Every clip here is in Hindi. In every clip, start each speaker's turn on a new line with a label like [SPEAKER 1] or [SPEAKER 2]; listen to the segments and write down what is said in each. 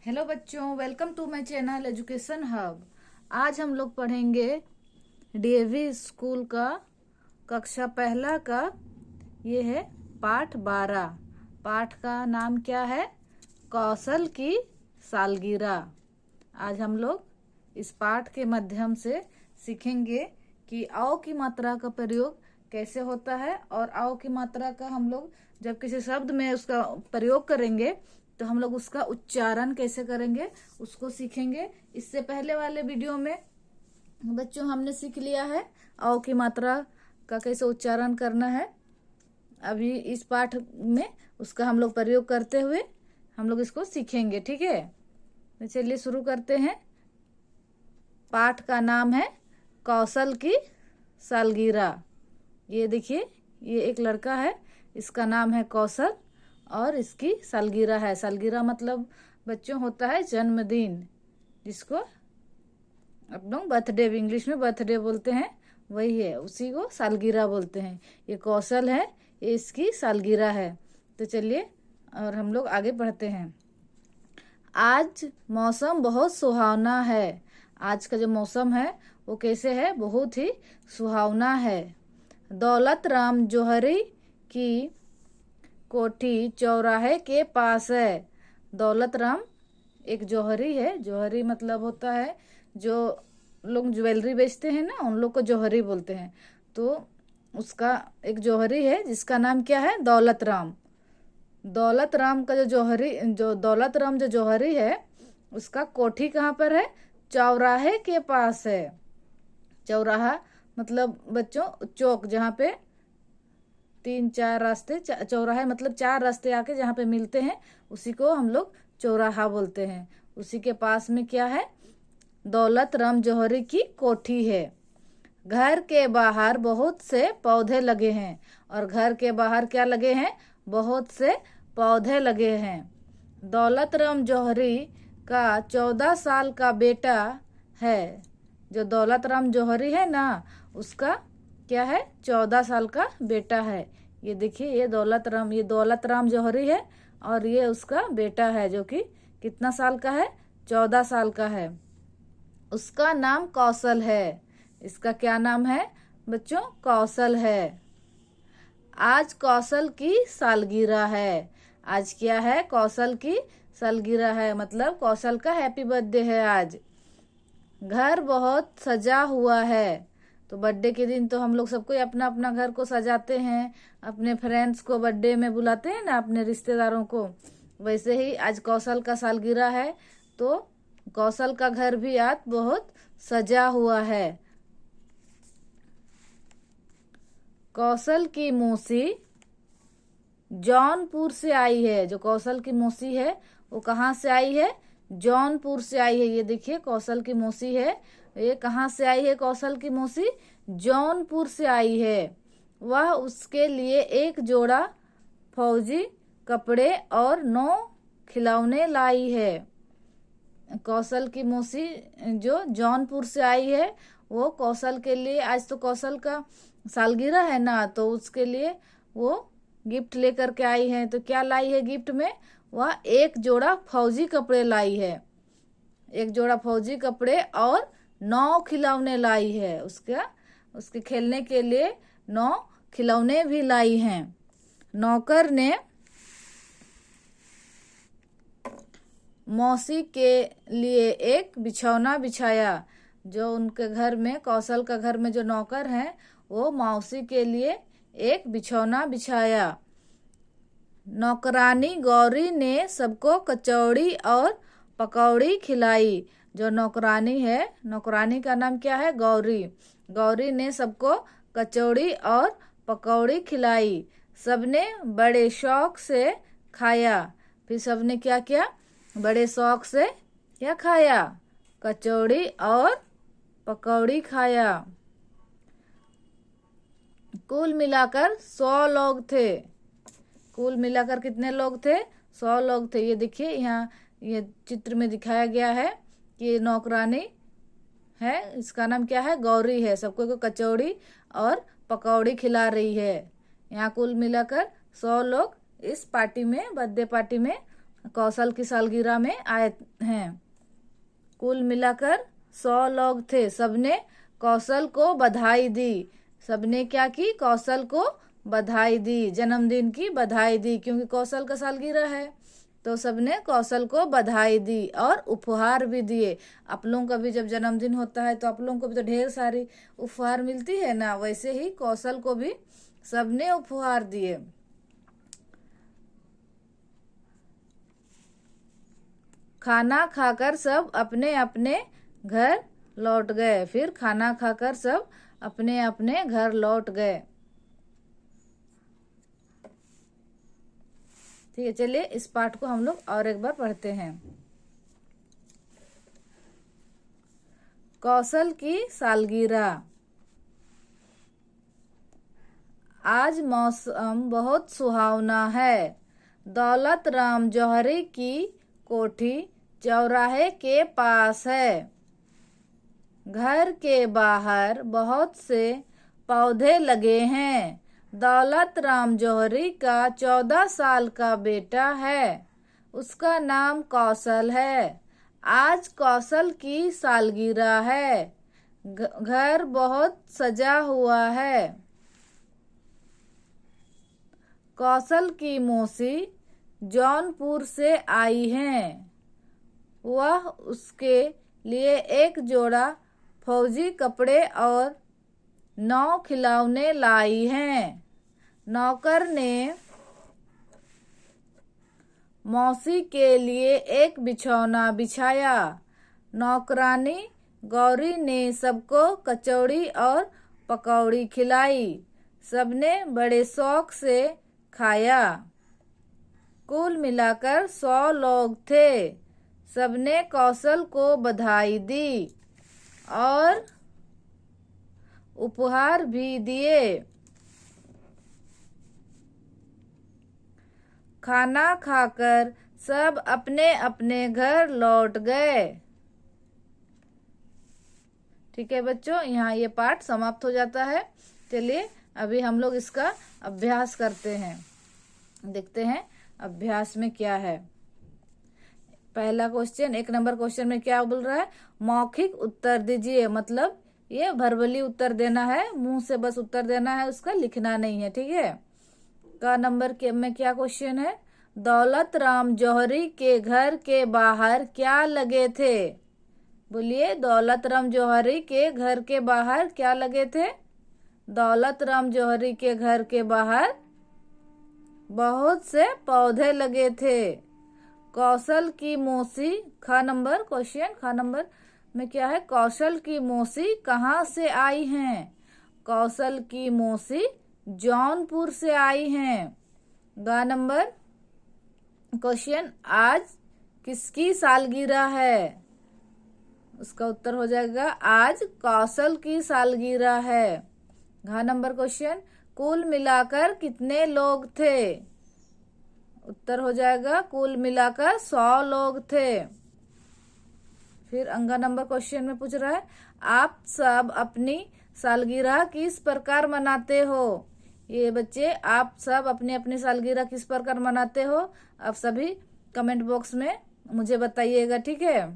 [SPEAKER 1] हेलो बच्चों, welcome to my channel education hub. आज हम लोग पढ़ेंगे डीएवी स्कूल का कक्षा पहला का। ये है पाठ 12। पाठ का नाम क्या है? कौशल की सालगिरह। आज हम लोग इस पाठ के माध्यम से सीखेंगे कि आओ की मात्रा का प्रयोग कैसे होता है, और आओ की मात्रा का हम लोग जब किसी शब्द में उसका प्रयोग करेंगे तो हम लोग उसका उच्चारण कैसे करेंगे उसको सीखेंगे। इससे पहले वाले वीडियो में बच्चों हमने सीख लिया है आओ की मात्रा का कैसे उच्चारण करना है। अभी इस पाठ में उसका हम लोग प्रयोग करते हुए हम लोग इसको सीखेंगे, ठीक है। तो चलिए शुरू करते हैं। पाठ का नाम है कौशल की सालगिरह। ये देखिए, ये एक लड़का है, इसका नाम है कौशल और इसकी सालगिरह है। सालगिरह मतलब बच्चों होता है जन्मदिन, जिसको आप लोग बर्थडे, इंग्लिश में बर्थडे बोलते हैं, वही है, उसी को सालगिरह बोलते हैं। ये कौशल है, ये इसकी सालगिरह है। तो चलिए और हम लोग आगे बढ़ते हैं। आज मौसम बहुत सुहावना है। आज का जो मौसम है वो कैसे है? बहुत ही सुहावना है। दौलत राम जौहरी की कोठी चौराहे के पास है। दौलत राम एक जौहरी है। जौहरी मतलब होता है जो लोग ज्वेलरी बेचते हैं ना, उन लोग को जौहरी बोलते हैं। तो उसका एक जौहरी है जिसका नाम क्या है? दौलत राम। दौलत राम का जो दौलत राम जो जौहरी है उसका कोठी कहाँ पर है? चौराहे के पास है। चौराहा मतलब बच्चों चौक, जहाँ पे 3-4 रास्ते, चौराहे मतलब 4 रास्ते आके जहाँ पे मिलते हैं उसी को हम लोग चौराहा बोलते हैं। उसी के पास में क्या है? दौलत राम जौहरी की कोठी है। घर के बाहर बहुत से पौधे लगे हैं। और घर के बाहर क्या लगे हैं? बहुत से पौधे लगे हैं। दौलत राम जौहरी का 14 साल का बेटा है। जो दौलत राम जौहरी है ना, उसका क्या है? 14 साल का बेटा है। ये देखिए, ये दौलत राम जौहरी है और ये उसका बेटा है जो कि कितना साल का है? 14 साल का है। उसका नाम कौशल है। इसका क्या नाम है बच्चों? कौशल है। आज कौशल की सालगिरह है। आज क्या है? कौशल की सालगिरह है, मतलब कौशल का हैप्पी बर्थडे है आज। घर बहुत सजा हुआ है। तो बर्थडे के दिन तो हम लोग सबको अपना अपना घर को सजाते हैं, अपने फ्रेंड्स को बर्थडे में बुलाते हैं ना, अपने रिश्तेदारों को। वैसे ही आज कौशल का सालगिरह है, तो कौशल का घर भी आज बहुत सजा हुआ है। कौशल की मौसी जौनपुर से आई है। जो कौशल की मौसी है वो कहाँ से आई है? जौनपुर से आई है। ये देखिए, कौशल की मौसी है, ये कहाँ से आई है? कौशल की मौसी जौनपुर से आई है। वह उसके लिए एक जोड़ा फौजी कपड़े और 9 खिलौने लाई है। कौशल की मौसी जो जौनपुर से आई है वो कौशल के लिए, आज तो कौशल का सालगिरह है ना, तो उसके लिए वो गिफ्ट लेकर के आई है। तो क्या लाई है गिफ्ट में? वह एक जोड़ा फौजी कपड़े लाई है। एक जोड़ा फौजी कपड़े और 9 खिलौने लाई है। उसके खेलने के लिए 9 खिलौने भी लाई हैं। नौकर ने मौसी के लिए एक बिछौना बिछाया। जो उनके घर में, कौशल का घर में जो नौकर हैं, वो मौसी के लिए एक बिछौना बिछाया। नौकरानी गौरी ने सबको कचौड़ी और पकौड़ी खिलाई। जो नौकरानी है, नौकरानी का नाम क्या है? गौरी। गौरी ने सबको कचौड़ी और पकौड़ी खिलाई। सबने बड़े शौक से खाया। फिर सबने क्या किया? बड़े शौक से क्या खाया? कचौड़ी और पकौड़ी खाया। कुल मिलाकर 100 लोग थे। कुल मिलाकर कितने लोग थे? 100 लोग थे। ये देखिए, यहाँ ये चित्र में दिखाया गया है कि नौकरानी है, इसका नाम क्या है? गौरी है। सबको को कचौड़ी और पकौड़ी खिला रही है। यहाँ कुल मिलाकर 100 लोग इस पार्टी में, बर्थडे पार्टी में कौशल की सालगिरह में आए हैं। कुल मिलाकर 100 लोग थे। सबने कौशल को बधाई दी। सबने क्या की? कौशल को बधाई दी, जन्मदिन की बधाई दी, क्योंकि कौशल का सालगिरह है। तो सबने कौशल को बधाई दी और उपहार भी दिए। आप लोगों का भी जब जन्मदिन होता है तो आप लोगों को भी तो ढेर सारी उपहार मिलती है ना, वैसे ही कौशल को भी सबने उपहार दिए। खाना खाकर सब अपने अपने घर लौट गए। फिर खाना खाकर सब अपने अपने घर लौट गए। ठीक है, चलिए इस पाठ को हम लोग और एक बार पढ़ते हैं। कौशल की सालगिरह। आज मौसम बहुत सुहावना है। दौलत राम जौहरी की कोठी चौराहे के पास है। घर के बाहर बहुत से पौधे लगे हैं। दौलत राम जौहरी का 14 साल का बेटा है। उसका नाम कौशल है। आज कौशल की सालगिरह है। घर बहुत सजा हुआ है। कौशल की मौसी जौनपुर से आई हैं। वह उसके लिए एक जोड़ा फौजी कपड़े और 9 खिलौने लाई हैं। नौकर ने मौसी के लिए एक बिछौना बिछाया। नौकरानी गौरी ने सबको कचौड़ी और पकौड़ी खिलाई। सबने बड़े शौक से खाया। कुल मिलाकर 100 लोग थे। सबने कौशल को बधाई दी और उपहार भी दिए। खाना खाकर सब अपने अपने घर लौट गए। ठीक है बच्चों, यहाँ ये पाठ समाप्त हो जाता है। चलिए अभी हम लोग इसका अभ्यास करते हैं। देखते हैं अभ्यास में क्या है। पहला क्वेश्चन, 1 नंबर क्वेश्चन में क्या बोल रहा है? मौखिक उत्तर दीजिए। मतलब ये वर्बली उत्तर देना है, मुंह से बस उत्तर देना है, उसका लिखना नहीं है। ठीक है। का नंबर के में क्या क्वेश्चन है? दौलत राम जौहरी के घर के बाहर क्या लगे थे? बोलिए, दौलत राम जौहरी के घर के बाहर क्या लगे थे? दौलत राम जौहरी के घर के बाहर बहुत से पौधे लगे थे। कौशल की मौसी, खा नंबर क्वेश्चन, खा नंबर में क्या है? कौशल की मौसी कहाँ से आई हैं? कौशल की मौसी जौनपुर से आई हैं। गा नंबर क्वेश्चन, आज किसकी सालगिरह है? उसका उत्तर हो जाएगा आज कौशल की सालगिरह है। घा नंबर क्वेश्चन, कुल मिलाकर कितने लोग थे? उत्तर हो जाएगा कुल मिलाकर 100 लोग थे। फिर अंगा नंबर क्वेश्चन में पूछ रहा है, आप सब अपनी सालगिरह किस प्रकार मनाते हो? ये बच्चे, आप सब अपनी अपनी सालगिरह किस प्रकार मनाते हो? आप सभी कमेंट बॉक्स में मुझे बताइएगा। ठीक है।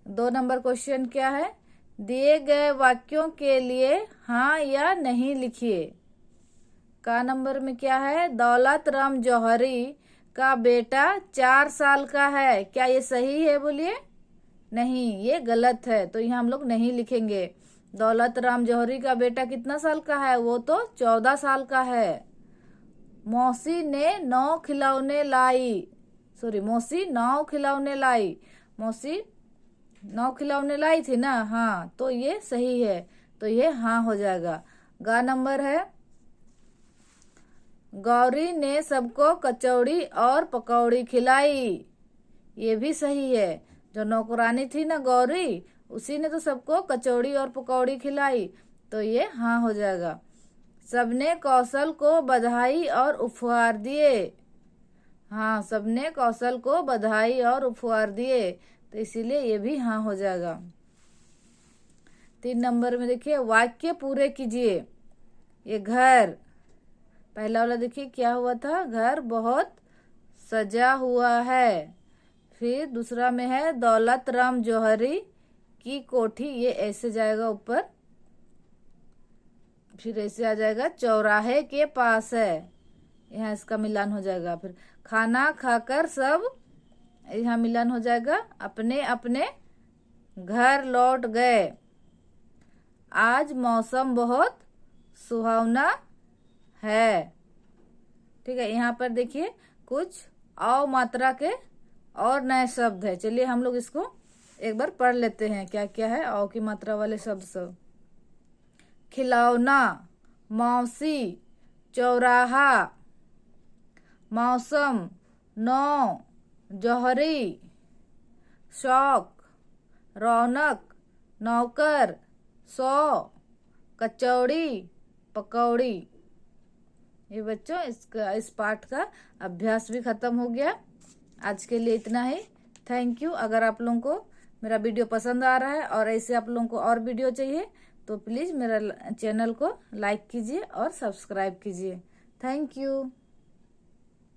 [SPEAKER 1] 2 नंबर क्वेश्चन क्या है? दिए गए वाक्यों के लिए हाँ या नहीं लिखिए। का नंबर में क्या है? दौलत राम जौहरी का बेटा 4 साल का है। क्या ये सही है? बोलिए। नहीं, ये गलत है, तो यहाँ हम लोग नहीं लिखेंगे। दौलत राम जौहरी का बेटा कितना साल का है? वो तो 14 साल का है। मौसी ने 9 खिलौने लाई। मौसी 9 खिलौने लाई। मौसी 9 खिलौने लाई थी ना? हाँ, तो ये सही है, तो ये हाँ हो जाएगा। गा नंबर है, गौरी ने सबको कचौड़ी और पकौड़ी खिलाई। ये भी सही है। जो नौकरानी थी ना गौरी, उसी ने तो सबको कचौड़ी और पकौड़ी खिलाई, तो ये हाँ हो जाएगा। सबने कौशल को बधाई और उपहार दिए। हाँ, सबने कौशल को बधाई और उपहार दिए, तो इसीलिए ये भी हाँ हो जाएगा। 3 नंबर में देखिए, वाक्य पूरे कीजिए। ये घर, पहला वाला देखिए क्या हुआ था? घर बहुत सजा हुआ है। फिर दूसरा में है दौलत राम जौहरी की कोठी, ये ऐसे जाएगा ऊपर, फिर ऐसे आ जाएगा चौराहे के पास है, यहाँ इसका मिलान हो जाएगा। फिर खाना खाकर सब, यहाँ मिलान हो जाएगा, अपने अपने घर लौट गए। आज मौसम बहुत सुहावना है। ठीक है, यहाँ पर देखिए कुछ अ मात्रा के और नए शब्द है। चलिए हम लोग इसको एक बार पढ़ लेते हैं क्या क्या है अ की मात्रा वाले शब्द सब। खिलौना, मौसी, चौराहा, मौसम, नौ, जौहरी, शौक, रौनक, नौकर, 100, कचौड़ी, पकौड़ी। ये बच्चों इस पाठ का अभ्यास भी खत्म हो गया। आज के लिए इतना ही। Thank you. अगर आप लोगों को मेरा वीडियो पसंद आ रहा है और ऐसे आप लोगों को और वीडियो चाहिए तो प्लीज़ मेरा चैनल को लाइक कीजिए और सब्सक्राइब कीजिए। Thank you.